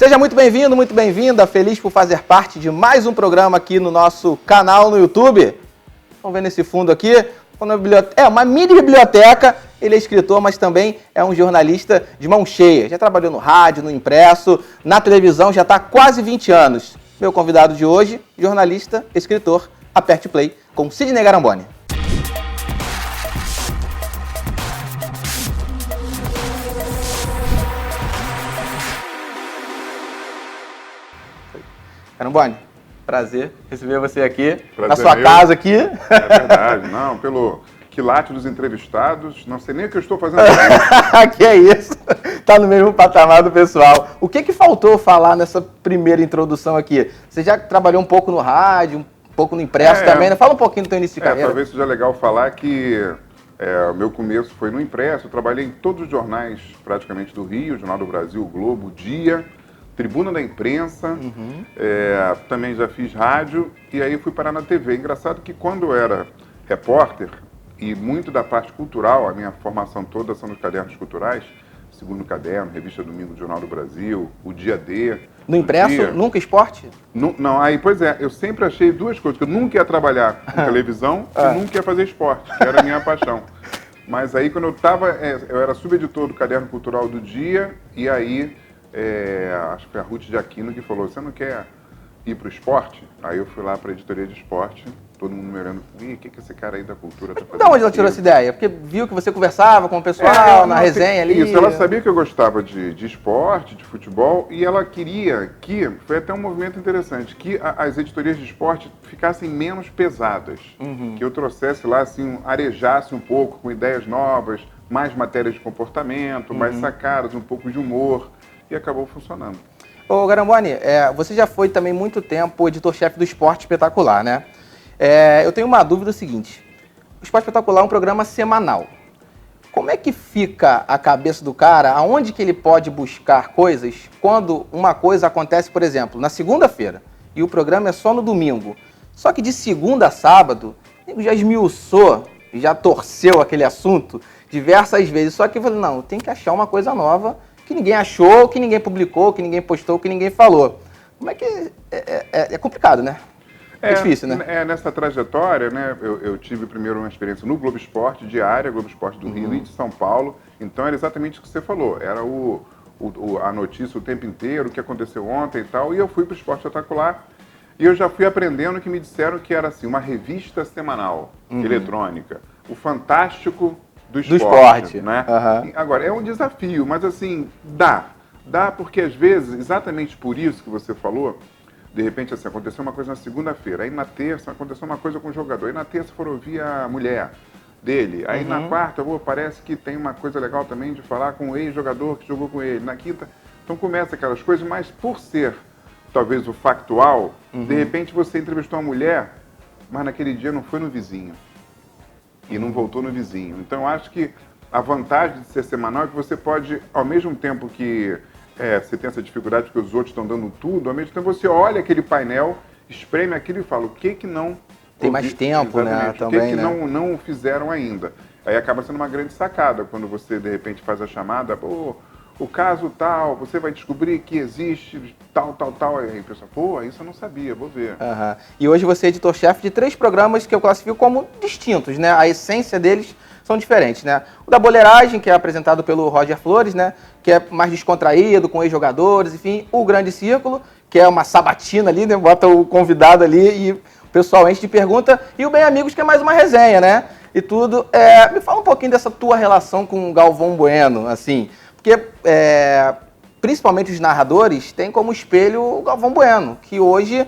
Seja muito bem-vindo, muito bem-vinda, feliz por fazer parte de mais um programa aqui no nosso canal no YouTube. Vamos ver nesse fundo aqui, uma mini biblioteca. Ele é escritor, mas também é um jornalista de mão cheia. Já trabalhou no rádio, no impresso, na televisão, já está há quase 20 anos. Meu convidado de hoje, jornalista, escritor, aperte play com Sidney Garamboni. Garamboni, prazer receber você aqui, na sua casa aqui. É verdade, não, pelo quilate dos entrevistados, não sei nem o que eu estou fazendo aqui. Que é isso, tá no mesmo patamar do pessoal. O que faltou falar nessa primeira introdução aqui? Você já trabalhou um pouco no rádio, um pouco no impresso também, né? Fala um pouquinho do teu início de carreira. Talvez seja legal falar que o meu começo foi no impresso, eu trabalhei em todos os jornais praticamente do Rio, Jornal do Brasil, Globo, Dia, Tribuna da Imprensa, também já fiz rádio e aí fui parar na TV. Engraçado que quando eu era repórter, e muito da parte cultural, a minha formação toda são nos cadernos culturais, Segundo Caderno, Revista Domingo do Jornal do Brasil, o Dia D. No impresso, nunca esporte? Não, aí, pois é, eu sempre achei duas coisas, que eu nunca ia trabalhar com televisão e nunca ia fazer esporte, que era a minha paixão. Mas aí quando eu era subeditor do Caderno Cultural do Dia, e aí, acho que foi a Ruth de Aquino que falou, você não quer ir para o esporte? Aí eu fui lá para a editoria de esporte, todo mundo me olhando, o que esse cara aí da cultura tá fazendo? De onde ela tirou essa ideia? Porque viu que você conversava com o pessoal na resenha ali. Isso, ela sabia que eu gostava de esporte, de futebol, e ela queria que, foi até um movimento interessante, que as editorias de esporte ficassem menos pesadas. Que eu trouxesse lá, assim, arejasse um pouco com ideias novas, mais matérias de comportamento, mais sacadas, um pouco de humor, e acabou funcionando. Ô Garamboni, você já foi também muito tempo editor-chefe do Esporte Espetacular, né? Eu tenho uma dúvida seguinte, o Esporte Espetacular é um programa semanal. Como é que fica a cabeça do cara, aonde que ele pode buscar coisas quando uma coisa acontece, por exemplo, na segunda-feira e o programa é só no domingo? Só que de segunda a sábado, ele já esmiuçou, já torceu aquele assunto diversas vezes, só que eu falei, não, tem que achar uma coisa nova que ninguém achou, que ninguém publicou, que ninguém postou, que ninguém falou. Como é que... É complicado, né? É difícil, né? Nessa trajetória, né, eu tive primeiro uma experiência no Globo Esporte, diária, Globo Esporte do Rio e de São Paulo. Então era exatamente o que você falou. Era a notícia o tempo inteiro, o que aconteceu ontem e tal. E eu fui para o Esporte Espetacular e eu já fui aprendendo que me disseram que era assim, uma revista semanal, eletrônica. O Fantástico do esporte. Né? Agora, é um desafio, mas assim, dá. Dá porque às vezes, exatamente por isso que você falou, de repente, assim, aconteceu uma coisa na segunda-feira, aí na terça aconteceu uma coisa com o jogador, aí na terça foram ouvir a mulher dele, aí na quarta, parece que tem uma coisa legal também de falar com o ex-jogador que jogou com ele, na quinta, então começa aquelas coisas, mas por ser, talvez, o factual, de repente você entrevistou uma mulher, mas naquele dia não foi no vizinho, e não voltou no vizinho. Então, eu acho que a vantagem de ser semanal é que você pode, ao mesmo tempo que você tem essa dificuldade porque os outros estão dando tudo, ao mesmo tempo você olha aquele painel, espreme aquilo e fala o que não... Tem mais tempo, né? Também, o que não fizeram ainda. Aí acaba sendo uma grande sacada quando você, de repente, faz a chamada, o caso tal, você vai descobrir que existe tal. Aí a pessoa, isso eu não sabia, vou ver. E hoje você é editor-chefe de 3 programas que eu classifico como distintos, né? A essência deles são diferentes, né? O da Boleiragem, que é apresentado pelo Roger Flores, né? Que é mais descontraído, com ex-jogadores, enfim. O Grande Círculo, que é uma sabatina ali, né? Bota o convidado ali e o pessoal enche de pergunta. E o Bem Amigos, que é mais uma resenha, né? E tudo. Me fala um pouquinho dessa tua relação com o Galvão Bueno, assim. Porque, principalmente os narradores, têm como espelho o Galvão Bueno, que hoje,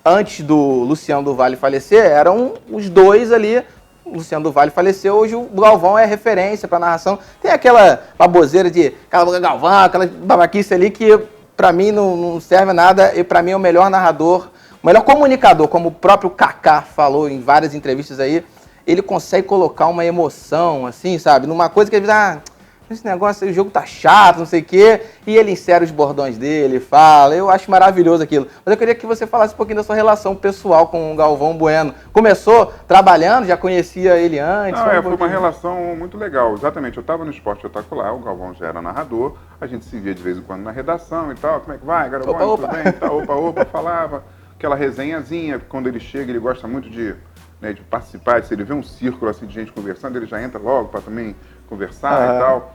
antes do Luciano do Vale falecer, eram os dois ali. O Luciano do Vale faleceu, hoje o Galvão é referência para narração. Tem aquela baboseira de cala a boca Galvão, aquela babaquice ali que para mim não serve a nada e para mim é o melhor narrador, o melhor comunicador, como o próprio Kaká falou em várias entrevistas aí, ele consegue colocar uma emoção, assim, sabe, numa coisa que ele diz, esse negócio, o jogo tá chato, não sei o quê, e ele insere os bordões dele, fala, eu acho maravilhoso aquilo. Mas eu queria que você falasse um pouquinho da sua relação pessoal com o Galvão Bueno. Começou trabalhando, já conhecia ele antes? Não, foi uma relação muito legal. Exatamente, eu estava no Esporte Espetacular, o Galvão já era narrador, a gente se via de vez em quando na redação e tal, como é que vai, Galvão, tudo bem? Tá, opa, falava, aquela resenhazinha, quando ele chega, ele gosta muito de participar, se ele vê um círculo assim, de gente conversando, ele já entra logo para também conversar e tal.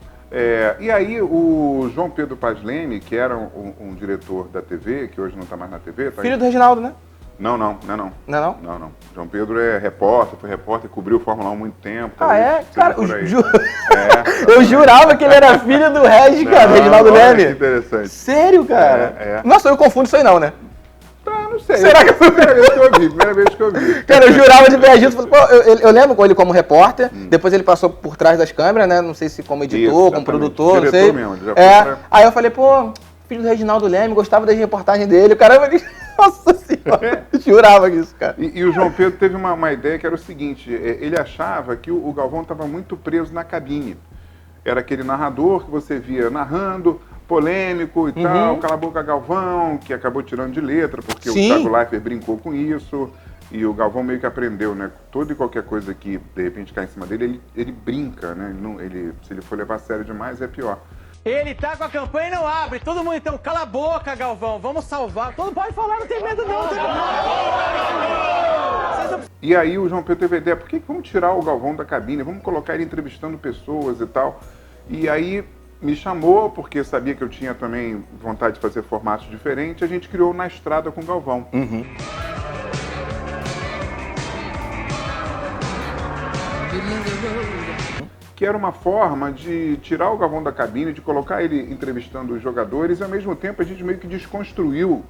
E aí o João Pedro Paz Leme, que era um diretor da TV, que hoje não está mais na TV... Tá Filho do Reginaldo, né? Não. Não é não? Não. João Pedro é repórter, foi repórter, cobriu Fórmula 1 há muito tempo. Cara, eu jurava que ele era filho do Reginaldo Leme. Que interessante. Sério, cara? Nossa, eu confundo isso aí não, né? Não sei. Será que foi a primeira vez que eu vi? Cara, eu jurava de pé junto. Eu lembro com ele como repórter, depois ele passou por trás das câmeras, né? Não sei se como editor, como produtor, não sei. Mesmo, Aí eu falei, filho do Reginaldo Leme, gostava das reportagens dele. O cara, nossa senhora, jurava isso, cara. E o João Pedro teve uma ideia que era o seguinte, ele achava que o Galvão estava muito preso na cabine. Era aquele narrador que você via narrando, polêmico e tal, Cala a Boca Galvão, que acabou tirando de letra, porque Sim. o Thiago Leifert brincou com isso, e o Galvão meio que aprendeu, né? Toda e qualquer coisa que, de repente, cai em cima dele, ele brinca, né? Se ele for levar a sério demais, é pior. Ele tá com a campanha e não abre. Todo mundo então, cala a boca, Galvão, vamos salvar. Todo mundo pode falar, não tem medo não. E aí o João Pedro teve a ideia, por que vamos tirar o Galvão da cabine, vamos colocar ele entrevistando pessoas e tal. E aí me chamou, porque sabia que eu tinha também vontade de fazer formatos diferentes, a gente criou Na Estrada com o Galvão. Que era uma forma de tirar o Galvão da cabine, de colocar ele entrevistando os jogadores, e ao mesmo tempo a gente meio que desconstruiu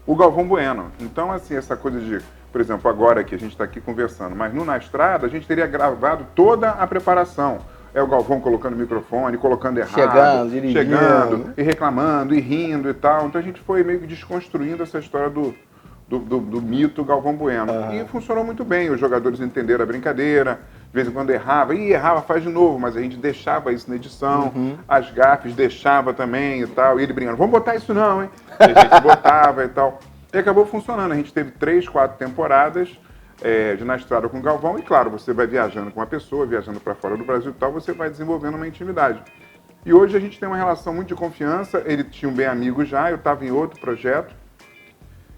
o Galvão Bueno. Então, assim, essa coisa de, por exemplo, agora que a gente está aqui conversando, mas no Na Estrada a gente teria gravado toda a preparação. É o Galvão colocando o microfone, colocando errado, chegando e reclamando e rindo e tal. Então a gente foi meio que desconstruindo essa história do mito Galvão Bueno. E funcionou muito bem, os jogadores entenderam a brincadeira, de vez em quando errava, faz de novo, mas a gente deixava isso na edição, as gafes deixava também e tal, e ele brincando, vamos botar isso não, hein? E a gente botava e tal. E acabou funcionando, a gente teve 3, 4 temporadas de Na Estrada com o Galvão, e claro, você vai viajando com uma pessoa, viajando para fora do Brasil e tal, você vai desenvolvendo uma intimidade. E hoje a gente tem uma relação muito de confiança, ele tinha um Bem Amigo já, eu estava em outro projeto,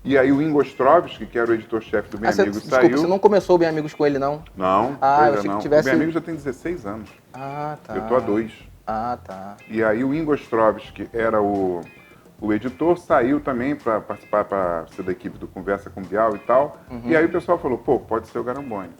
e aí o Ingo Ostrovsky, que era o editor-chefe do Bem Amigos, saiu. Desculpa, você não começou o Bem Amigos com ele, não? Não, eu achei não. Que tivesse... O Bem Amigos já tem 16 anos. Tá. Eu tô há 2. Tá. E aí o Ingo Ostrovsky era o editor, saiu também para participar, para ser da equipe do Conversa com Bial e tal. E aí o pessoal falou, pode ser o Garamboni.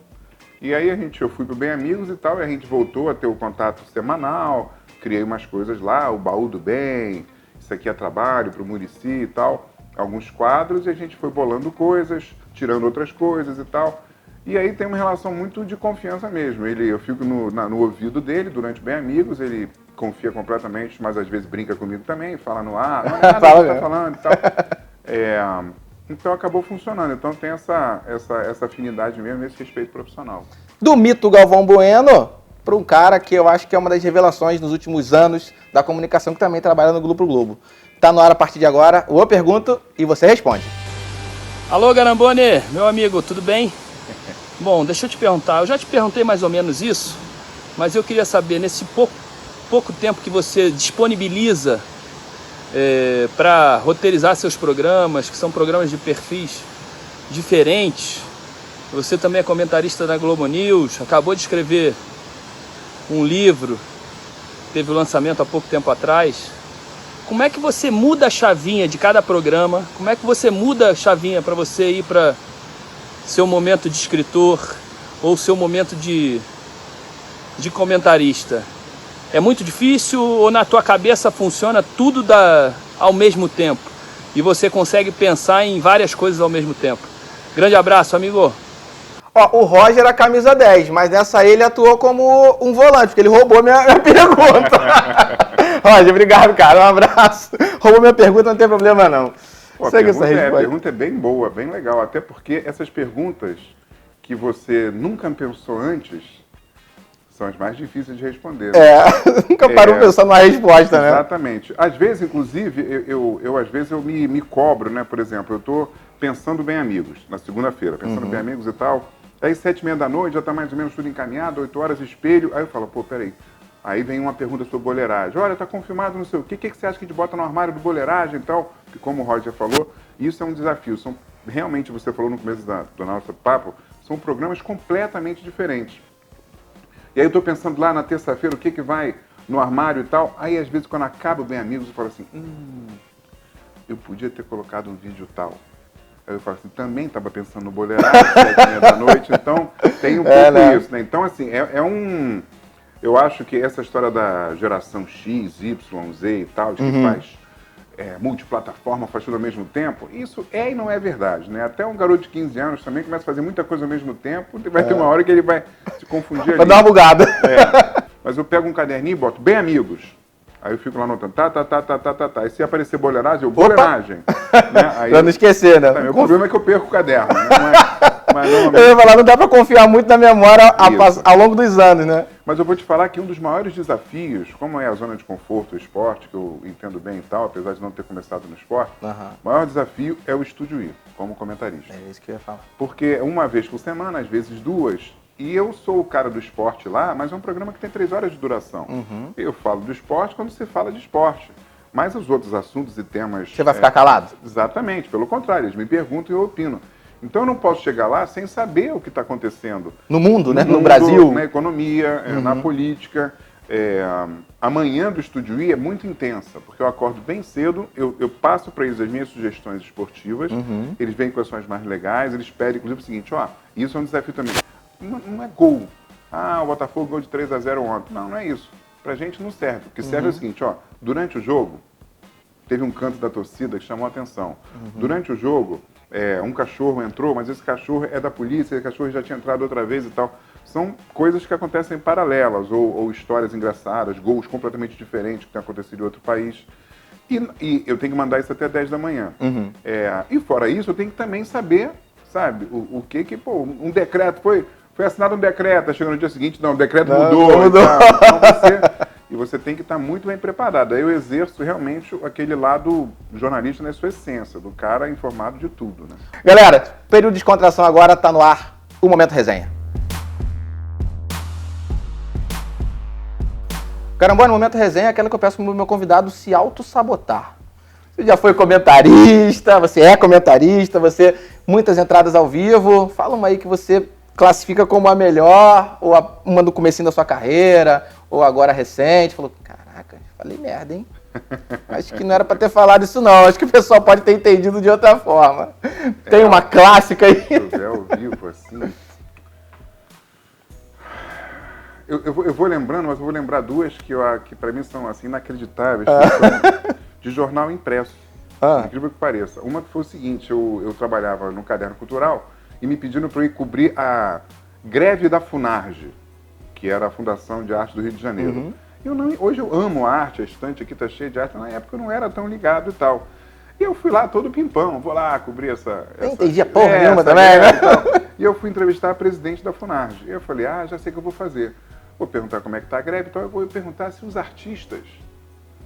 E aí eu fui pro Bem Amigos e tal, e a gente voltou a ter o contato semanal, criei umas coisas lá, o Baú do Bem, isso aqui é trabalho pro Muricy e tal, alguns quadros, e a gente foi bolando coisas, tirando outras coisas e tal. E aí tem uma relação muito de confiança mesmo. Eu fico no ouvido dele durante Bem Amigos, ele confia completamente, mas às vezes brinca comigo também, fala no ar, não é nada que você tá falando e tal. Então acabou funcionando. Então tem essa afinidade mesmo, esse respeito profissional. Do mito Galvão Bueno para um cara que eu acho que é uma das revelações nos últimos anos da comunicação, que também trabalha no Grupo Globo. Tá no ar a partir de agora, eu pergunto e você responde. Alô, Garamboni, meu amigo, tudo bem? Bom, deixa eu te perguntar, eu já te perguntei mais ou menos isso, mas eu queria saber, nesse pouco tempo que você disponibiliza para roteirizar seus programas, que são programas de perfis diferentes, você também é comentarista da Globo News, acabou de escrever um livro, teve o lançamento há pouco tempo atrás. Como é que você muda a chavinha de cada programa? Como é que você muda a chavinha para você ir para seu momento de escritor ou seu momento de comentarista? É muito difícil ou na tua cabeça funciona tudo ao mesmo tempo e você consegue pensar em várias coisas ao mesmo tempo? Grande abraço, amigo! O Roger era camisa 10, mas nessa aí ele atuou como um volante, porque ele roubou minha pergunta. Roger, obrigado, cara. Um abraço. Roubou minha pergunta, não tem problema, não. A pergunta é bem boa, bem legal. Até porque essas perguntas que você nunca pensou antes São as mais difíceis de responder. Né? Nunca parou pensando na resposta, né? Exatamente. Às vezes, inclusive, às vezes eu me cobro, né? Por exemplo, eu estou pensando bem amigos, na segunda-feira, pensando bem amigos e tal. Aí 7h30 da noite, já está mais ou menos tudo encaminhado, 8 horas, espelho. Aí eu falo, pô, peraí. Aí vem uma pergunta sobre boleiragem. Olha, está confirmado não sei o quê. O que você acha que a gente bota no armário do boleiragem e tal? Que como o Roger falou, isso é um desafio. Realmente, você falou no começo do nosso papo, são programas completamente diferentes. E aí eu estou pensando lá na terça-feira o que vai no armário e tal. Aí, às vezes, quando acaba o Bem Amigos, eu falo assim, eu podia ter colocado um vídeo tal. Aí eu falo assim, também estava pensando no boleiragem, 7h30 da noite, então tem um pouco isso, né? Então, assim, eu acho que essa história da geração X, Y, Z e tal, de que faz multiplataforma, faz tudo ao mesmo tempo, isso é e não é verdade, né? Até um garoto de 15 anos também começa a fazer muita coisa ao mesmo tempo, vai ter uma hora que ele vai se confundir ali. Vai dar uma bugada. Mas eu pego um caderninho e boto Bem Amigos. Aí eu fico lá anotando, tá. E se aparecer boleiragem, eu boleiragem. Né? Aí Pra não esquecer, né? O problema é que eu perco o caderno, né? Mas eu ia falar, não dá pra confiar muito na memória ao longo dos anos, né? Mas eu vou te falar que um dos maiores desafios, como é a zona de conforto, o esporte, que eu entendo bem e tal, apesar de não ter começado no esporte, o maior desafio é o estúdio ir, como comentarista. É isso que eu ia falar. Porque uma vez por semana, às vezes duas, e eu sou o cara do esporte lá, mas é um programa que tem 3 horas de duração. Eu falo do esporte quando você fala de esporte. Mas os outros assuntos e temas... Você vai ficar calado? Exatamente, pelo contrário, eles me perguntam e eu opino. Então eu não posso chegar lá sem saber o que está acontecendo. No mundo, né? No Brasil. Na economia, na política. A manhã do Estúdio I é muito intensa, porque eu acordo bem cedo, eu passo para eles as minhas sugestões esportivas, eles vêm com as ações mais legais, eles pedem, inclusive, o seguinte, isso é um desafio também. Não é gol. O Botafogo gol de 3-0 ontem. Não é isso. Pra gente não serve. O que serve é o seguinte, durante o jogo, teve um canto da torcida que chamou a atenção. Durante o jogo, um cachorro entrou, mas esse cachorro é da polícia, esse cachorro já tinha entrado outra vez e tal. São coisas que acontecem paralelas, ou histórias engraçadas, gols completamente diferentes que têm acontecido em outro país. E eu tenho que mandar isso até 10 da manhã. E fora isso, eu tenho que também saber, sabe, o que, um decreto foi assinado um decreto, chegou no dia seguinte, o decreto mudou. Então você tem que estar muito bem preparado. Aí eu exerço realmente aquele lado jornalista na sua essência, do cara informado de tudo, né? Galera, período de descontração agora está no ar, o Momento Resenha. Caramba, no Momento Resenha é aquela que eu peço pro meu convidado se auto-sabotar. Você já foi comentarista, você é comentarista, muitas entradas ao vivo. Fala uma aí que você classifica como a melhor, ou uma do comecinho da sua carreira, ou agora recente. Falou, caraca, falei merda, hein? Acho que não era pra ter falado isso não, acho que o pessoal pode ter entendido de outra forma. Tem uma clássica aí. Se eu ver ao vivo, assim... Eu vou lembrando, mas eu vou lembrar duas que pra mim são assim, inacreditáveis, que são de jornal impresso, incrível que pareça. Uma que foi o seguinte, eu trabalhava no Caderno Cultural, e me pediram para eu ir cobrir a greve da Funarge, que era a Fundação de Arte do Rio de Janeiro. Hoje eu amo a arte, a estante aqui está cheia de arte, na época eu não era tão ligado e tal. E eu fui lá todo pimpão, vou lá cobrir essa... Nem entendia porra nenhuma também, né? E eu fui entrevistar a presidente da Funarge. E eu falei, já sei o que eu vou fazer. Vou perguntar como é que está a greve, então eu vou perguntar se os artistas...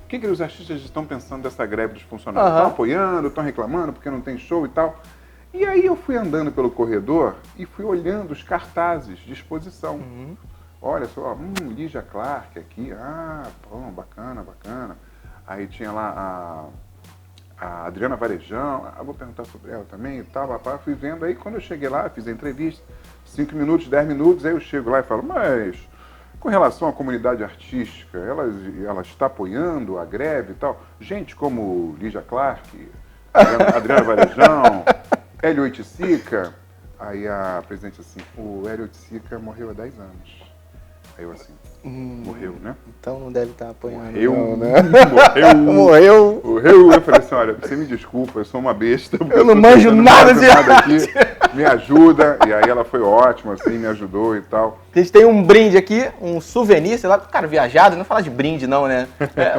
O que os artistas estão pensando dessa greve dos funcionários? Estão apoiando, estão reclamando porque não tem show e tal? E aí eu fui andando pelo corredor e fui olhando os cartazes de exposição. Olha só, Lígia Clark aqui, bacana. Aí tinha lá a Adriana Varejão, vou perguntar sobre ela também e tal, fui vendo. Aí quando eu cheguei lá, fiz a entrevista, 5 minutos, 10 minutos, aí eu chego lá e falo, mas com relação à comunidade artística, ela está apoiando a greve e tal? Gente como Lígia Clark, Adriana Varejão... Hélio Oiticica, aí a presidente assim, o Hélio Oiticica morreu há 10 anos. Aí eu assim, morreu, né? Então não deve estar apoiando. Morreu, não, né? Morreu. Eu falei assim, olha, você me desculpa, eu sou uma besta. Eu não manjo nada de aqui, me ajuda. E aí ela foi ótima, assim, me ajudou e tal. A gente tem um brinde aqui, um souvenir, sei lá, cara, viajado, não fala de brinde não, né?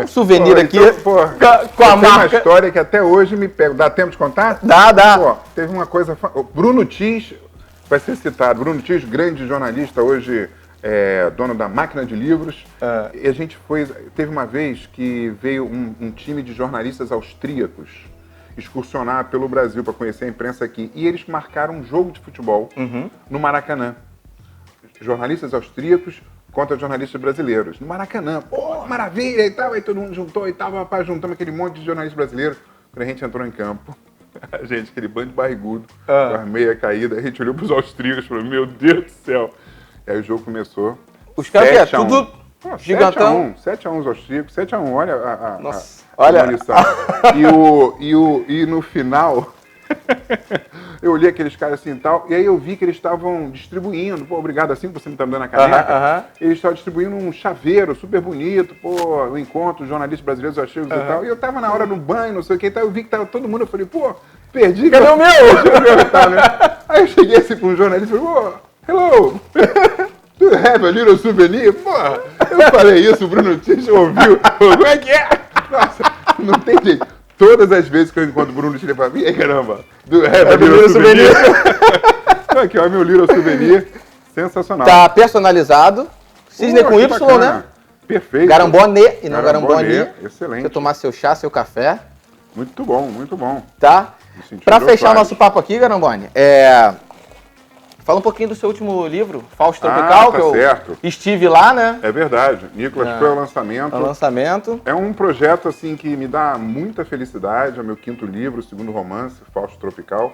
Um souvenir aqui com a marca. Tem uma história que até hoje me pega. Dá tempo de contar? Dá. Teve uma coisa... O Bruno Tis vai ser citado. Bruno Tis, grande jornalista hoje dono da Máquina de Livros. E a gente teve uma vez que veio um time de jornalistas austríacos excursionar pelo Brasil para conhecer a imprensa aqui. E eles marcaram um jogo de futebol no Maracanã. Jornalistas austríacos contra jornalistas brasileiros. No Maracanã. Pô, maravilha e tal. Aí todo mundo juntou e tal. Rapaz, juntamos aquele monte de jornalistas brasileiros. Quando a gente entrou em campo, a gente, aquele bando de barrigudo, com a meia caída, a gente olhou para os austríacos e falou, meu Deus do céu. E aí o jogo começou. Os caras tudo gigantão. 7x1 os austríacos, 7x1, olha a olha. munição. E no final, eu olhei aqueles caras assim e tal, e aí eu vi que eles estavam distribuindo, pô, obrigado assim, você me tá dando a caneca. Eles estavam distribuindo um chaveiro super bonito, pô, o encontro, jornalistas brasileiros austríacos e tal. E eu tava na hora no banho, não sei o que e tal, eu vi que tava todo mundo, eu falei, pô, perdi. Cadê o meu? E tal, né? Aí eu cheguei assim pra um jornalista e falei, pô, hello! Do you have a little souvenir? Porra, eu falei isso, o Bruno Tich ouviu. Como é que é? Nossa, não tem jeito. Todas as vezes que eu encontro o Bruno Tich, ele fala, ei, caramba, do you have a little souvenir? Aqui, ó, meu little souvenir. Sensacional. Tá personalizado. Cisne com Y, bacana. né? Perfeito. Garambone e não Garambone. Excelente. Você tomar seu chá, seu café. Muito bom, muito bom. Tá? Me senti Pra fechar o glorioso. nosso papo aqui, Garambone, fala um pouquinho do seu último livro, Fausto Tropical, tá que eu certo. estive lá, né? É verdade. Nicolas, foi ao lançamento. No lançamento. É um projeto assim que me dá muita felicidade. É o meu 5º livro, o 2º romance, Fausto Tropical.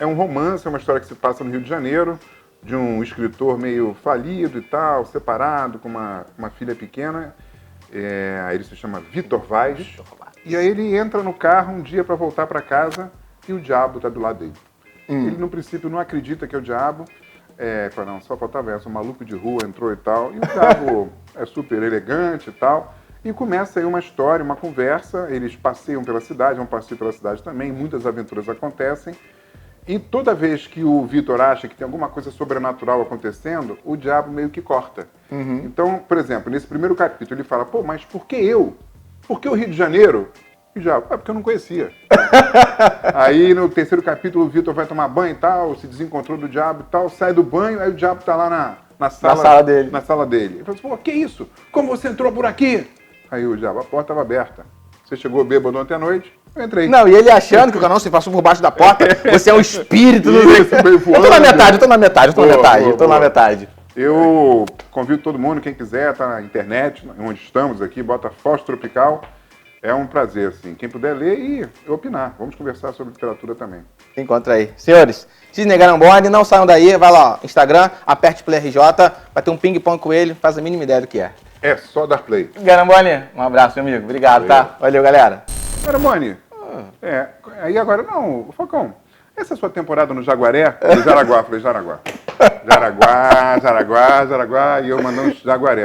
É um romance, é uma história que se passa no Rio de Janeiro, de um escritor meio falido e tal, separado, com uma filha pequena. Ele se chama Vitor Vaz. E aí ele entra no carro um dia para voltar para casa e o diabo está do lado dele. Ele, no princípio, não acredita que é o diabo. Fala, não, só faltava essa, um maluco de rua entrou e tal. E o diabo é super elegante e tal. E começa aí uma história, uma conversa. Eles passeiam pela cidade, vão passeio pela cidade também. Muitas aventuras acontecem. E toda vez que o Vitor acha que tem alguma coisa sobrenatural acontecendo, o diabo meio que corta. Então, por exemplo, nesse primeiro capítulo, ele fala, pô, mas por que eu? Por que o Rio de Janeiro? E o diabo, porque eu não conhecia. Aí no 3º capítulo, o Vitor vai tomar banho e tal, se desencontrou do diabo e tal, sai do banho, aí o diabo tá lá na sala dele. Na sala dele. Ele fala assim, pô, que isso? Como você entrou por aqui? Aí o diabo, a porta estava aberta. Você chegou bêbado ontem à noite, eu entrei. Não, e ele achando que o canal se passou por baixo da porta, você é um espírito. Isso, meio voando. Eu tô na metade. Eu convido todo mundo, quem quiser, tá na internet, onde estamos aqui, bota Fausto Tropical. É um prazer, assim. Quem puder ler e opinar. Vamos conversar sobre literatura também. Encontra aí. Senhores, Cisne Garambone, não saiam daí, vai lá, ó, Instagram, aperte Play RJ, vai ter um ping-pong com ele, faz a mínima ideia do que é. É só dar play. Garambone, um abraço, meu amigo. Obrigado, tá? Valeu, galera. Garambone, aí agora, não, Falcão, essa é a sua temporada no Jaguaré? Jaraguá, falei Jaraguá. Jaraguá, e eu mandando Jaguaré.